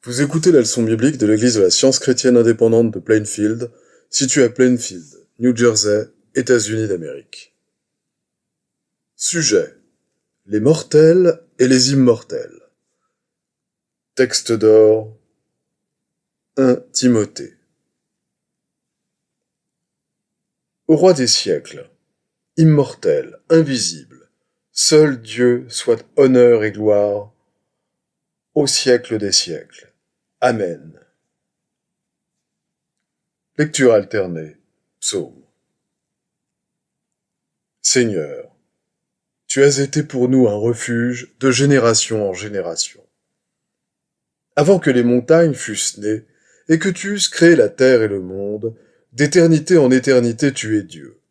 Vous écoutez la leçon biblique de l'Église de la Science chrétienne indépendante de Plainfield, située à Plainfield, New Jersey, États-Unis d'Amérique. Sujet: les mortels et les immortels. Texte d'or, 1 Timothée. Au roi des siècles, immortel, invisible, seul Dieu soit honneur et gloire au siècle des siècles. Amen. Lecture alternée. Psaume. Seigneur, tu as été pour nous un refuge de génération en génération. Avant que les montagnes fussent nées, et que tu eusses créé la terre et le monde, d'éternité en éternité tu es Dieu.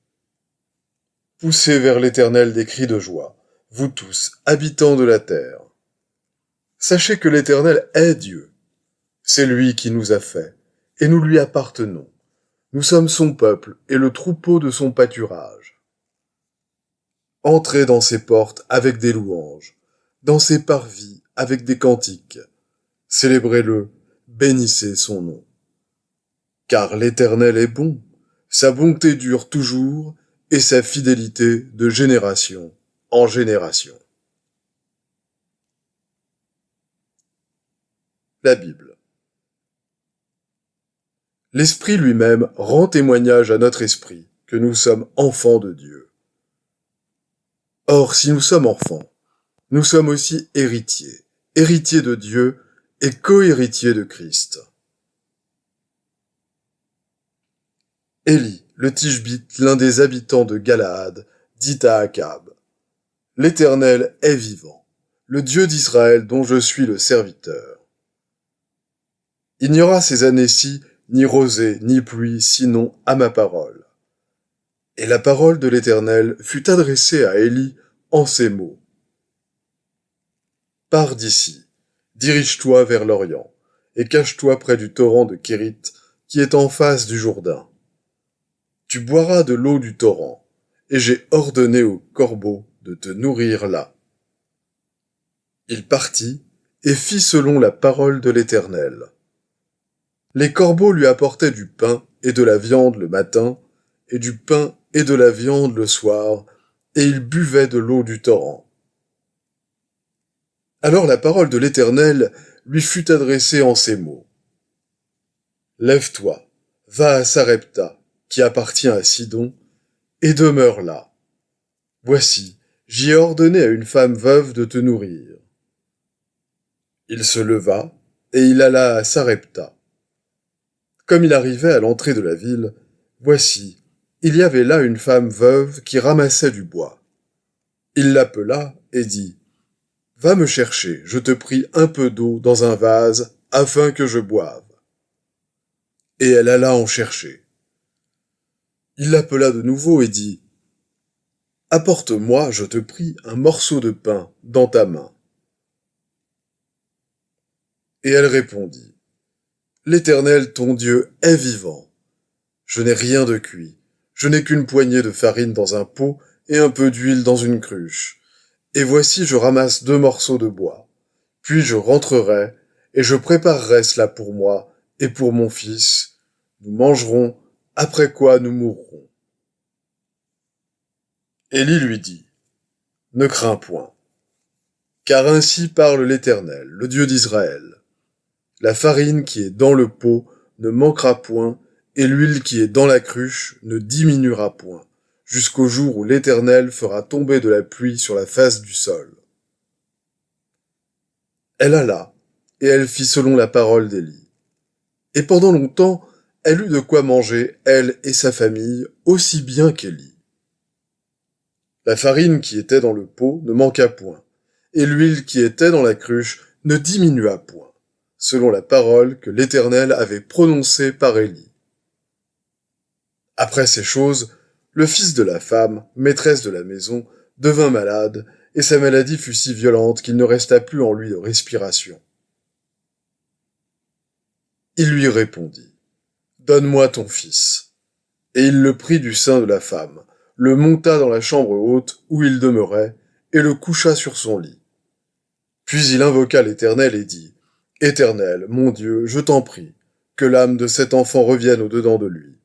Poussez vers l'Éternel des cris de joie, vous tous, habitants de la terre. Sachez que l'Éternel est Dieu. C'est lui qui nous a fait, et nous lui appartenons. Nous sommes son peuple et le troupeau de son pâturage. Entrez dans ses portes avec des louanges, dans ses parvis avec des cantiques. Célébrez-le, bénissez son nom. Car l'Éternel est bon, sa bonté dure toujours, et sa fidélité de génération en génération. La Bible. L'Esprit lui-même rend témoignage à notre esprit que nous sommes enfants de Dieu. Or, si nous sommes enfants, nous sommes aussi héritiers, héritiers de Dieu et co-héritiers de Christ. Élie, le Tishbite, l'un des habitants de Galaad, dit à Akab: « L'Éternel est vivant, le Dieu d'Israël dont je suis le serviteur. Il n'y aura ces années-ci ni rosée ni pluie, sinon à ma parole. » Et la parole de l'Éternel fut adressée à Élie en ces mots. « Pars d'ici, dirige-toi vers l'Orient, et cache-toi près du torrent de Kérith, qui est en face du Jourdain. Tu boiras de l'eau du torrent, et j'ai ordonné aux corbeaux de te nourrir là. » Il partit et fit selon la parole de l'Éternel. Les corbeaux lui apportaient du pain et de la viande le matin, et du pain et de la viande le soir, et il buvait de l'eau du torrent. Alors la parole de l'Éternel lui fut adressée en ces mots. « Lève-toi, va à Sarepta, qui appartient à Sidon, et demeure là. Voici, j'y ai ordonné à une femme veuve de te nourrir. » Il se leva, et il alla à Sarepta. Comme il arrivait à l'entrée de la ville, voici, il y avait là une femme veuve qui ramassait du bois. Il l'appela et dit, « Va me chercher, je te prie, un peu d'eau dans un vase, afin que je boive. » Et elle alla en chercher. Il l'appela de nouveau et dit, « Apporte-moi, je te prie, un morceau de pain dans ta main. » Et elle répondit, « L'Éternel, ton Dieu, est vivant. Je n'ai rien de cuit, je n'ai qu'une poignée de farine dans un pot et un peu d'huile dans une cruche. Et voici, je ramasse 2 morceaux de bois. Puis je rentrerai, et je préparerai cela pour moi et pour mon fils. Nous mangerons, après quoi nous mourrons. » Élie lui dit, « Ne crains point, car ainsi parle l'Éternel, le Dieu d'Israël. La farine qui est dans le pot ne manquera point, et l'huile qui est dans la cruche ne diminuera point, jusqu'au jour où l'Éternel fera tomber de la pluie sur la face du sol. » Elle alla, et elle fit selon la parole d'Élie. Et pendant longtemps, elle eut de quoi manger, elle et sa famille, aussi bien qu'Élie. La farine qui était dans le pot ne manqua point, et l'huile qui était dans la cruche ne diminua point, selon la parole que l'Éternel avait prononcée par Élie. Après ces choses, le fils de la femme, maîtresse de la maison, devint malade, et sa maladie fut si violente qu'il ne resta plus en lui de respiration. Il lui répondit, « Donne-moi ton fils. » Et il le prit du sein de la femme, le monta dans la chambre haute où il demeurait, et le coucha sur son lit. Puis il invoqua l'Éternel et dit, « Éternel, mon Dieu, je t'en prie, que l'âme de cet enfant revienne au-dedans de lui.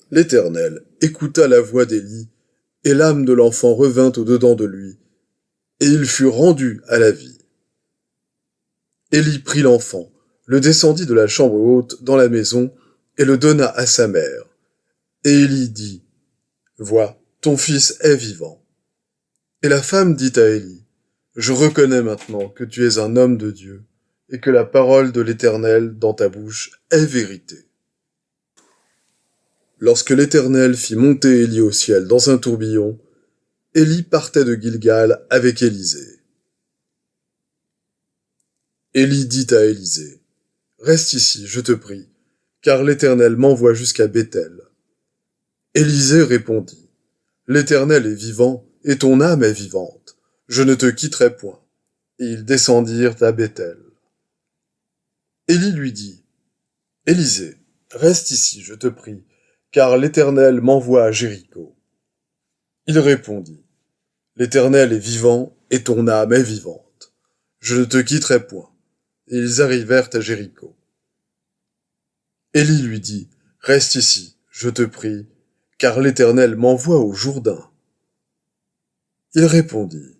L'Éternel écouta la voix d'Élie, et l'âme de l'enfant revint au-dedans de lui, et il fut rendu à la vie. Élie prit l'enfant, le descendit de la chambre haute dans la maison, et le donna à sa mère. Et Élie dit, vois, ton fils est vivant. Et la femme dit à Élie, je reconnais maintenant que tu es un homme de Dieu, et que la parole de l'Éternel dans ta bouche est vérité. Lorsque l'Éternel fit monter Élie au ciel dans un tourbillon, Élie partait de Gilgal avec Élisée. Élie dit à Élisée, reste ici, je te prie, car l'Éternel m'envoie jusqu'à Béthel. Élisée répondit, l'Éternel est vivant, et ton âme est vivante. Je ne te quitterai point. Et ils descendirent à Béthel. Élie lui dit, Élisée, reste ici, je te prie, car l'Éternel m'envoie à Jéricho. Il répondit, l'Éternel est vivant, et ton âme est vivante. Je ne te quitterai point. Et ils arrivèrent à Jéricho. Élie lui dit, reste ici, je te prie, car l'Éternel m'envoie au Jourdain. Il répondit,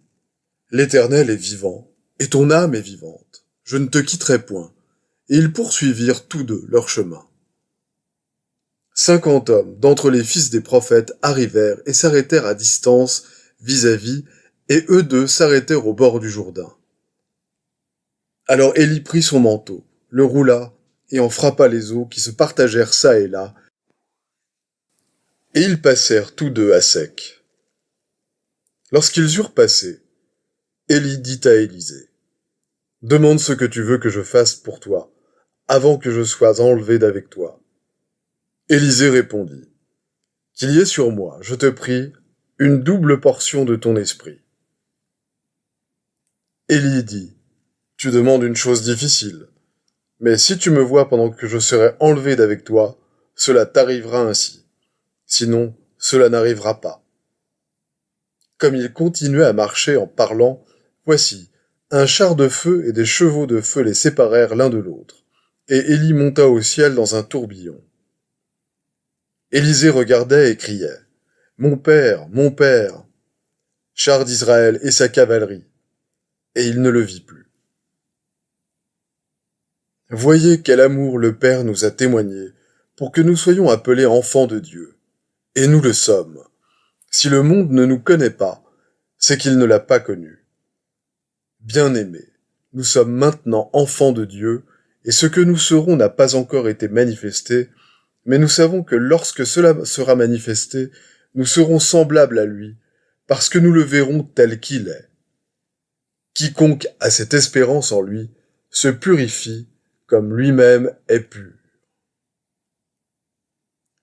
l'Éternel est vivant, et ton âme est vivante. Je ne te quitterai point. Et ils poursuivirent tous deux leur chemin. 50 hommes d'entre les fils des prophètes arrivèrent et s'arrêtèrent à distance vis-à-vis, et eux deux s'arrêtèrent au bord du Jourdain. Alors Élie prit son manteau, le roula, et en frappa les eaux qui se partagèrent çà et là, et ils passèrent tous deux à sec. Lorsqu'ils eurent passé, Élie dit à Élisée, « Demande ce que tu veux que je fasse pour toi, avant que je sois enlevé d'avec toi. » Élisée répondit, « Qu'il y ait sur moi, je te prie, une double portion de ton esprit. » Élie dit, « Tu demandes une chose difficile, mais si tu me vois pendant que je serai enlevé d'avec toi, cela t'arrivera ainsi. Sinon, cela n'arrivera pas. » Comme il continuait à marcher en parlant, voici, un char de feu et des chevaux de feu les séparèrent l'un de l'autre, et Élie monta au ciel dans un tourbillon. Élisée regardait et criait, « Mon père, char d'Israël et sa cavalerie !» Et il ne le vit plus. Voyez quel amour le Père nous a témoigné pour que nous soyons appelés enfants de Dieu. Et nous le sommes. Si le monde ne nous connaît pas, c'est qu'il ne l'a pas connu. Bien-aimés, nous sommes maintenant enfants de Dieu, et ce que nous serons n'a pas encore été manifesté, mais nous savons que lorsque cela sera manifesté, nous serons semblables à lui, parce que nous le verrons tel qu'il est. Quiconque a cette espérance en lui se purifie comme lui-même est pur.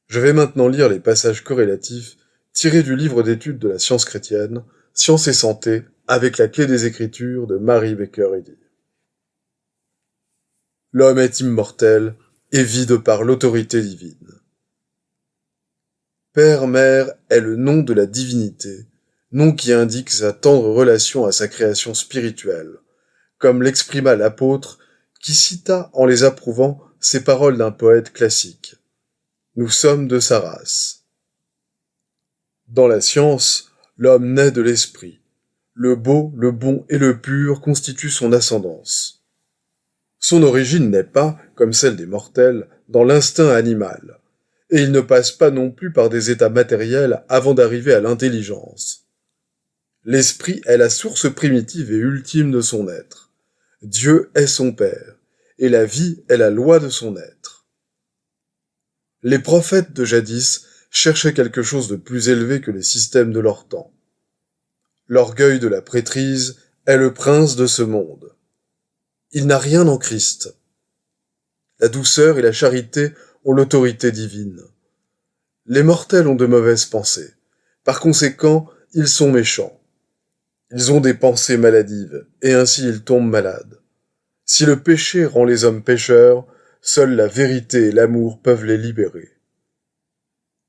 Je vais maintenant lire les passages corrélatifs tirés du livre d'études de la science chrétienne, Science et santé, avec la clé des Écritures de Mary Baker Eddy. L'homme est immortel et vit de par l'autorité divine. Père-Mère est le nom de la divinité, nom qui indique sa tendre relation à sa création spirituelle, comme l'exprima l'apôtre qui cita en les approuvant ces paroles d'un poète classique. Nous sommes de sa race. Dans la science, l'homme naît de l'esprit. Le beau, le bon et le pur constituent son ascendance. Son origine n'est pas, comme celle des mortels, dans l'instinct animal, et il ne passe pas non plus par des états matériels avant d'arriver à l'intelligence. L'esprit est la source primitive et ultime de son être. Dieu est son Père, et la vie est la loi de son être. Les prophètes de jadis cherchaient quelque chose de plus élevé que les systèmes de leur temps. L'orgueil de la prêtrise est le prince de ce monde. Il n'a rien en Christ. La douceur et la charité ont l'autorité divine. Les mortels ont de mauvaises pensées. Par conséquent, ils sont méchants. Ils ont des pensées maladives, et ainsi ils tombent malades. Si le péché rend les hommes pécheurs, seule la vérité et l'amour peuvent les libérer.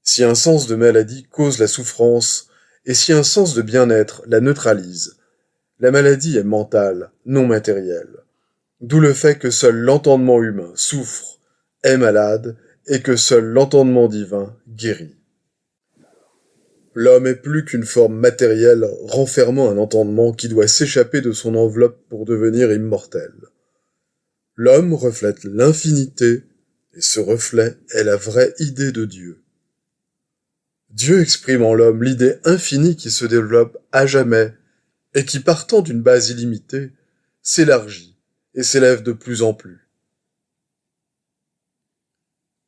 Si un sens de maladie cause la souffrance, et si un sens de bien-être la neutralise, la maladie est mentale, non matérielle, D'où le fait que seul l'entendement humain souffre, est malade, et que seul l'entendement divin guérit. L'homme est plus qu'une forme matérielle renfermant un entendement qui doit s'échapper de son enveloppe pour devenir immortel. L'homme reflète l'infinité, et ce reflet est la vraie idée de Dieu. Dieu exprime en l'homme l'idée infinie qui se développe à jamais, et qui partant d'une base illimitée, s'élargit et s'élève de plus en plus.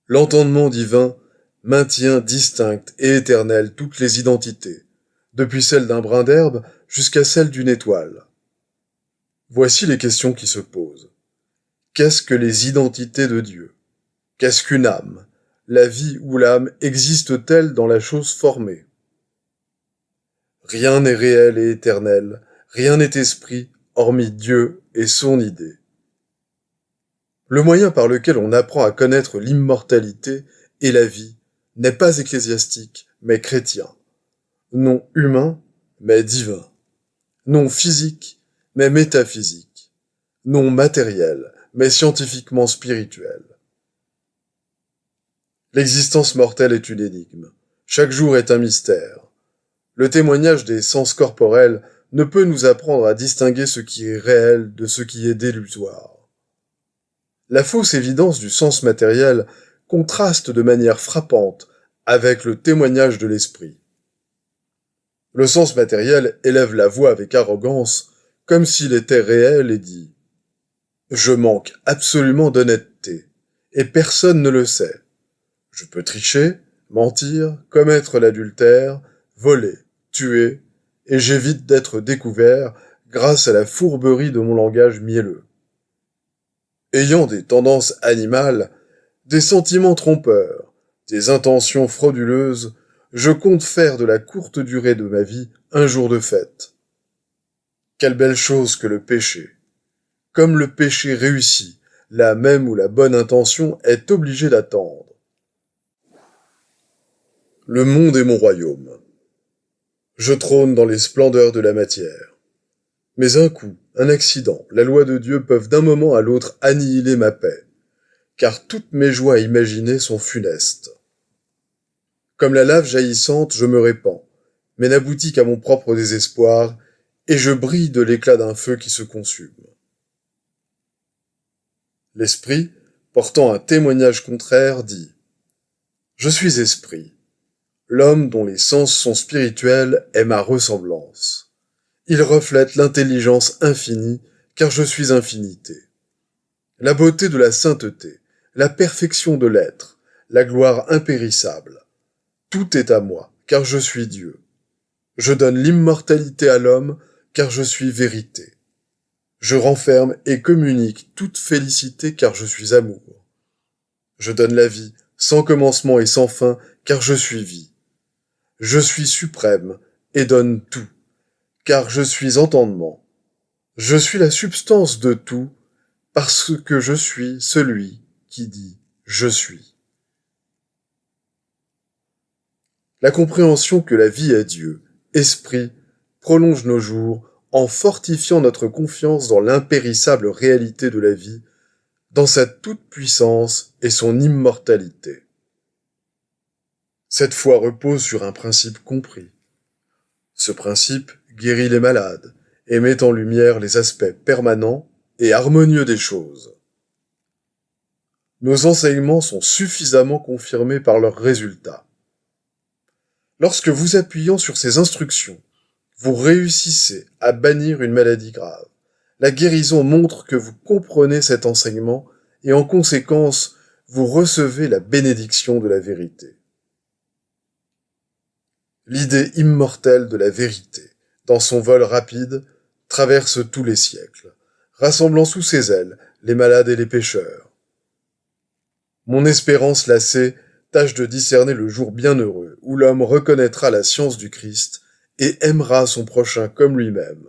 L'entendement divin maintient distinctes et éternelles toutes les identités, depuis celle d'un brin d'herbe jusqu'à celle d'une étoile. Voici les questions qui se posent. Qu'est-ce que les identités de Dieu? Qu'est-ce qu'une âme? La vie ou l'âme existe-t-elle dans la chose formée? Rien n'est réel et éternel, rien n'est esprit, hormis Dieu et son idée. Le moyen par lequel on apprend à connaître l'immortalité et la vie n'est pas ecclésiastique, mais chrétien. Non humain, mais divin. Non physique, mais métaphysique. Non matériel, mais scientifiquement spirituel. L'existence mortelle est une énigme. Chaque jour est un mystère. Le témoignage des sens corporels ne peut nous apprendre à distinguer ce qui est réel de ce qui est délusoire. La fausse évidence du sens matériel contraste de manière frappante avec le témoignage de l'esprit. Le sens matériel élève la voix avec arrogance, comme s'il était réel et dit « Je manque absolument d'honnêteté, et personne ne le sait. Je peux tricher, mentir, commettre l'adultère, voler, tuer, et j'évite d'être découvert grâce à la fourberie de mon langage mielleux. Ayant des tendances animales, des sentiments trompeurs, des intentions frauduleuses, je compte faire de la courte durée de ma vie un jour de fête. Quelle belle chose que le péché. Comme le péché réussit, là même où la bonne intention est obligée d'attendre. Le monde est mon royaume. Je trône dans les splendeurs de la matière. Mais un coup, un accident, la loi de Dieu peuvent d'un moment à l'autre annihiler ma paix, car toutes mes joies imaginées sont funestes. Comme la lave jaillissante, je me répands, mais n'aboutis qu'à mon propre désespoir, et je brille de l'éclat d'un feu qui se consume. L'esprit, portant un témoignage contraire, dit « Je suis esprit. L'homme dont les sens sont spirituels est ma ressemblance. Il reflète l'intelligence infinie, car je suis infinité. La beauté de la sainteté, la perfection de l'être, la gloire impérissable. Tout est à moi, car je suis Dieu. Je donne l'immortalité à l'homme, car je suis vérité. Je renferme et communique toute félicité, car je suis amour. Je donne la vie, sans commencement et sans fin, car je suis vie. Je suis suprême et donne tout, car je suis entendement. Je suis la substance de tout, parce que je suis celui qui dit « je suis ». La compréhension que la vie est Dieu, esprit, prolonge nos jours en fortifiant notre confiance dans l'impérissable réalité de la vie, dans sa toute-puissance et son immortalité. Cette foi repose sur un principe compris. Ce principe guérit les malades et met en lumière les aspects permanents et harmonieux des choses. Nos enseignements sont suffisamment confirmés par leurs résultats. Lorsque vous appuyant sur ces instructions, vous réussissez à bannir une maladie grave, la guérison montre que vous comprenez cet enseignement et en conséquence, vous recevez la bénédiction de la vérité. L'idée immortelle de la vérité, dans son vol rapide, traverse tous les siècles, rassemblant sous ses ailes les malades et les pécheurs. Mon espérance lassée tâche de discerner le jour bienheureux où l'homme reconnaîtra la science du Christ et aimera son prochain comme lui-même,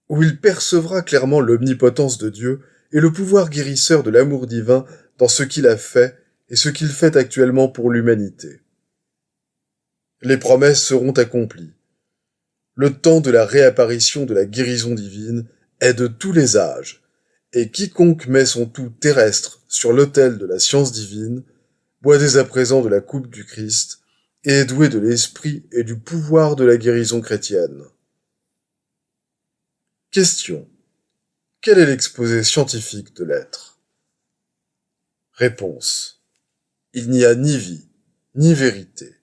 où il percevra clairement l'omnipotence de Dieu et le pouvoir guérisseur de l'amour divin dans ce qu'il a fait et ce qu'il fait actuellement pour l'humanité. Les promesses seront accomplies. Le temps de la réapparition de la guérison divine est de tous les âges, Et quiconque met son tout terrestre sur l'autel de la science divine, boit dès à présent de la coupe du Christ, et est doué de l'esprit et du pouvoir de la guérison chrétienne. Question. Quel est l'exposé scientifique de l'être? Réponse. Il n'y a ni vie, ni vérité,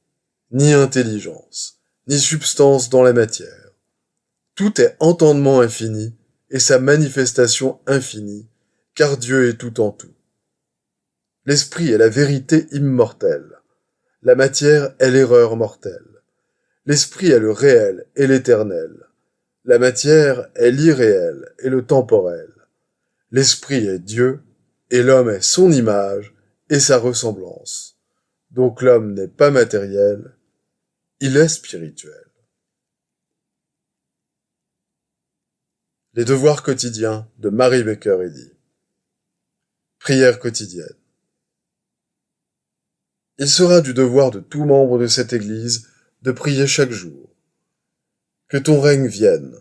ni intelligence, ni substance dans la matière. Tout est entendement infini et sa manifestation infinie, car Dieu est tout en tout. L'esprit est la vérité immortelle. La matière est l'erreur mortelle. L'esprit est le réel et l'éternel. La matière est l'irréel et le temporel. L'esprit est Dieu, et l'homme est son image et sa ressemblance. Donc l'homme n'est pas matériel, il est spirituel. Les devoirs quotidiens de Mary Baker Eddy. Prière quotidienne. Il sera du devoir de tout membre de cette Église de prier chaque jour. Que ton règne vienne,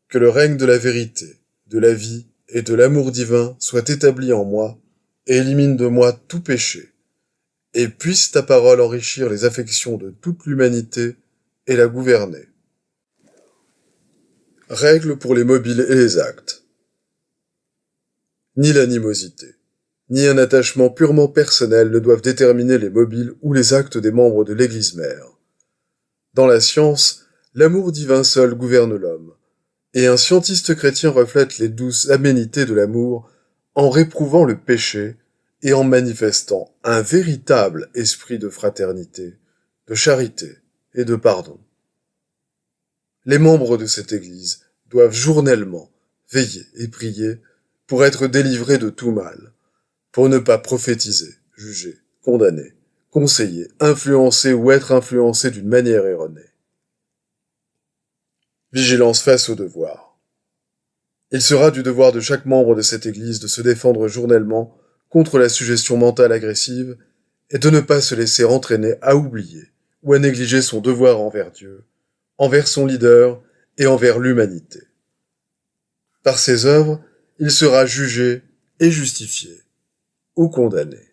que le règne de la vérité, de la vie et de l'amour divin soit établi en moi et élimine de moi tout péché, et puisse ta parole enrichir les affections de toute l'humanité et la gouverner. Règles pour les mobiles et les actes. Ni l'animosité, ni un attachement purement personnel ne doivent déterminer les mobiles ou les actes des membres de l'Église mère. Dans la science, l'amour divin seul gouverne l'homme, et un scientiste chrétien reflète les douces aménités de l'amour en réprouvant le péché et en manifestant un véritable esprit de fraternité, de charité et de pardon. Les membres de cette Église doivent journellement veiller et prier pour être délivrés de tout mal, pour ne pas prophétiser, juger, condamner, conseiller, influencer ou être influencé d'une manière erronée. Vigilance face au devoir. Il sera du devoir de chaque membre de cette Église de se défendre journellement contre la suggestion mentale agressive et de ne pas se laisser entraîner à oublier ou à négliger son devoir envers Dieu, envers son leader et envers l'humanité. Par ses œuvres, il sera jugé et justifié ou condamné.